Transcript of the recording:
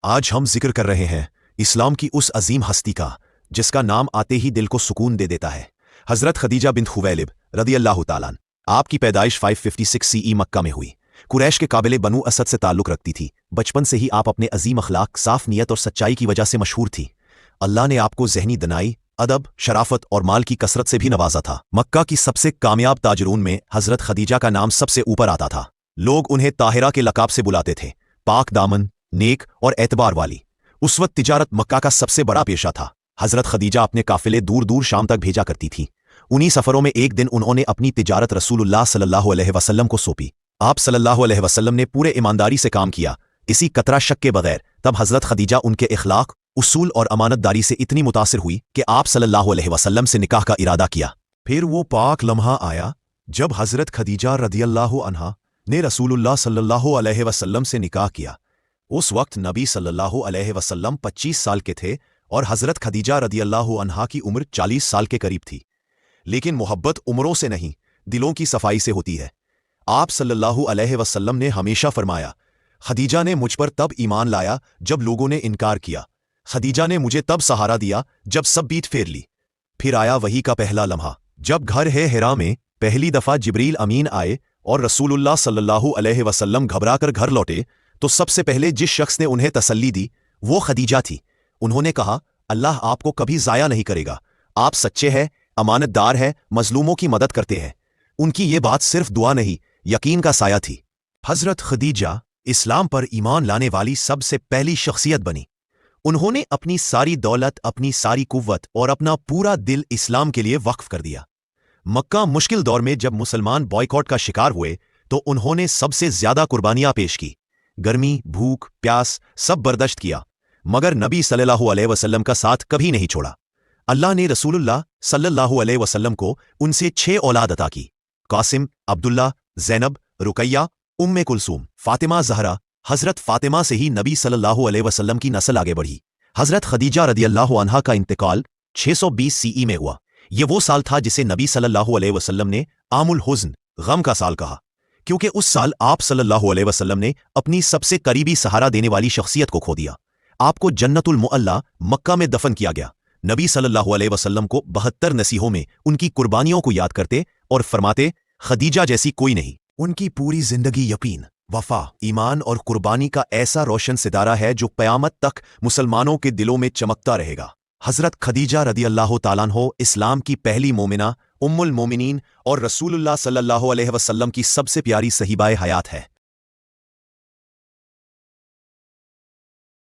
آج ہم ذکر کر رہے ہیں اسلام کی اس عظیم ہستی کا جس کا نام آتے ہی دل کو سکون دے دیتا ہے، حضرت خدیجہ بنت خویلد رضی اللہ تعالیٰ عنہ۔ آپ کی پیدائش 556 CE مکہ میں ہوئی۔ قریش کے قابل بنو اسد سے تعلق رکھتی تھی۔ بچپن سے ہی آپ اپنے عظیم اخلاق، صاف نیت اور سچائی کی وجہ سے مشہور تھی۔ اللہ نے آپ کو ذہنی دنائی، ادب، شرافت اور مال کی کثرت سے بھی نوازا تھا۔ مکہ کی سب سے کامیاب تاجرون میں حضرت خدیجہ کا نام سب سے اوپر آتا تھا۔ لوگ انہیں طاہرہ کے لقب سے بلاتے تھے، پاک دامن، نیک اور اعتبار والی۔ اس وقت تجارت مکہ کا سب سے بڑا پیشہ تھا۔ حضرت خدیجہ اپنے قافلے دور دور شام تک بھیجا کرتی تھی۔ انہی سفروں میں ایک دن انہوں نے اپنی تجارت رسول اللہ صلی اللہ علیہ وسلم کو سونپی۔ آپ صلی اللہ علیہ وسلم نے پورے ایمانداری سے کام کیا، کسی قطرہ شک کے بغیر۔ تب حضرت خدیجہ ان کے اخلاق، اصول اور امانت داری سے اتنی متاثر ہوئی کہ آپ صلی اللہ علیہ وسلم سے نکاح کا ارادہ کیا۔ پھر وہ پاک لمحہ آیا جب حضرت خدیجہ رضی اللہ عنہا نے رسول اللہ صلی اللہ علیہ وسلم سے نکاح کیا۔ اس وقت نبی صلی اللہ علیہ وسلم 25 سال کے تھے اور حضرت خدیجہ رضی اللہ عنہا کی عمر 40 سال کے قریب تھی۔ لیکن محبت عمروں سے نہیں، دلوں کی صفائی سے ہوتی ہے۔ آپ صلی اللہ علیہ وسلم نے ہمیشہ فرمایا، خدیجہ نے مجھ پر تب ایمان لایا جب لوگوں نے انکار کیا، خدیجہ نے مجھے تب سہارا دیا جب سب بیت پھیر لی۔ پھر آیا وحی کا پہلا لمحہ، جب گھر حرا میں پہلی دفعہ جبریل امین آئے اور رسول اللہ صلی اللہ علیہ وسلم گھبرا کر گھر لوٹے تو سب سے پہلے جس شخص نے انہیں تسلی دی وہ خدیجہ تھی۔ انہوں نے کہا، اللہ آپ کو کبھی ضائع نہیں کرے گا، آپ سچے ہیں، امانت دار ہیں، مظلوموں کی مدد کرتے ہیں۔ ان کی یہ بات صرف دعا نہیں، یقین کا سایہ تھی۔ حضرت خدیجہ اسلام پر ایمان لانے والی سب سے پہلی شخصیت بنی۔ انہوں نے اپنی ساری دولت، اپنی ساری قوت اور اپنا پورا دل اسلام کے لیے وقف کر دیا۔ مکہ مشکل دور میں جب مسلمان بائیکاٹ کا شکار ہوئے تو انہوں نے سب سے زیادہ قربانیاں پیش کی۔ گرمی، بھوک، پیاس سب برداشت کیا، مگر نبی صلی اللہ علیہ وسلم کا ساتھ کبھی نہیں چھوڑا۔ اللہ نے رسول اللہ صلی اللہ علیہ وسلم کو ان سے 6 اولاد عطا کی: قاسم، عبداللہ، زینب، رقیہ، ام کلثوم، فاطمہ زہرا۔ حضرت فاطمہ سے ہی نبی صلی اللہ علیہ وسلم کی نسل آگے بڑھی۔ حضرت خدیجہ رضی اللہ عنہا کا انتقال 620 CE میں ہوا۔ یہ وہ سال تھا جسے نبی صلی اللہ علیہ وسلم نے عام الحزن، غم کا سال کہا، کیونکہ اس سال آپ صلی اللہ علیہ وسلم نے اپنی سب سے قریبی سہارا دینے والی شخصیت کو کھو دیا۔ آپ کو جنت المعلی مکہ میں دفن کیا گیا۔ نبی صلی اللہ علیہ وسلم کو 72 نصیحوں میں ان کی قربانیوں کو یاد کرتے اور فرماتے، خدیجہ جیسی کوئی نہیں۔ ان کی پوری زندگی یقین، وفا، ایمان اور قربانی کا ایسا روشن ستارہ ہے جو قیامت تک مسلمانوں کے دلوں میں چمکتا رہے گا۔ حضرت خدیجہ رضی اللہ تعالیٰ عنہ اسلام کی پہلی مومنہ، ام المومنین اور رسول اللہ صلی اللہ علیہ وسلم کی سب سے پیاری صحیبہ حیات ہے۔